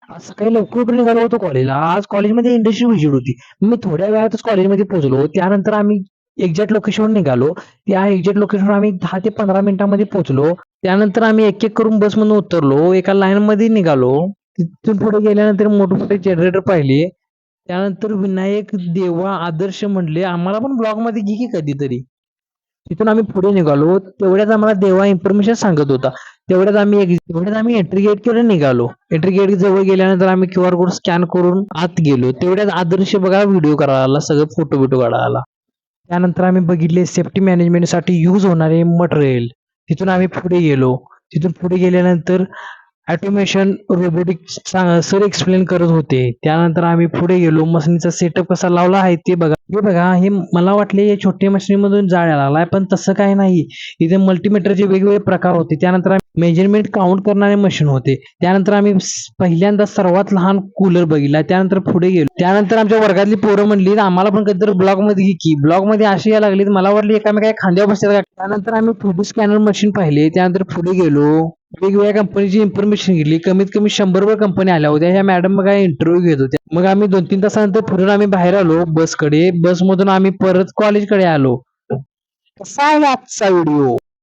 आज सकाळी लवकर उठून निघालो होतो कॉलेजला. आज कॉलेजमध्ये इंडस्ट्री व्हिजिट होती. मी थोड्या वेळातच कॉलेजमध्ये पोहोचलो. त्यानंतर आम्ही एक्झॅक्ट लोकेशनवर निघालो. त्या एक्झॅक्ट लोकेशनवर आम्ही 10 ते 15 मिनिटांमध्ये पोहोचलो. त्यानंतर आम्ही एक एक करून बसमधून उतरलो. एका लाईनमध्ये निघालो. तिथून पुढे गेल्यानंतर मोठमोठे जनरेटर पाहिले. त्यानंतर विनायक देवा आदर्श म्हणले, आम्हाला पण ब्लॉगमध्ये घे की कधीतरी. तिथून आम्ही पुढे निघालो. तेवढ्यात आम्हाला देवा इन्फॉर्मेशन सांगत होता. तेवढ्यात आम्ही एंट्री गेट कडे निघालो. एंट्री गेट जवळ गेल्यानंतर आम्ही QR कोड स्कॅन करून आत गेलो. तेवढ्यात आदर्श बघा व्हिडिओ करायला आला, सगळं फोटो बिटो काढायला आला. त्यानंतर आम्ही बघितले सेफ्टी मॅनेजमेंटसाठी यूज होणारे मटेरियल. तिथून आम्ही पुढे गेलो. तिथून पुढे गेल्यानंतर ऑटोमेशन रोबोटिक्स सर एक्सप्लेन करत होते. त्यानंतर आम्ही पुढे गेलो. मशीनचा सेटअप कसा लावला आहे ते बघा. हे बघा, हे मला वाटले या छोट्या मशीनमधून जाळ लागलाय, पण तसं काही नाही. इथे मल्टीमीटरचे वेगवेगळे प्रकार होते. त्यानंतर मेजरमेंट काउंट करणारे मशीन होते. त्यानंतर आम्ही पहिल्यांदा सर्वात लहान कूलर बघितला. त्यानंतर पुढे गेलो. त्यानंतर आमच्या वर्गातली पोरं म्हणली, आम्हाला पण कधीतरी ब्लॉग मध्ये घे की. ब्लॉग मध्ये अशी या लागली, मला वाटली एकामेका खांद्यावर बसतात का. त्यानंतर आम्ही 3D स्कॅनर मशीन पाहिले. त्यानंतर पुढे गेलो. वेगवेगळ्या कंपनीची इन्फॉर्मेशन घेतली. कमीत कमी 100 कंपनी आल्या होत्या. ह्या मॅडम बघा इंटरव्ह्यू घेत होत्या. मग आम्ही 2-3 तासानंतर फिरून आम्ही बाहेर आलो बसकडे. बसमधून आम्ही परत कॉलेजकडे आलो. कसा आहे आजचा व्हिडिओ?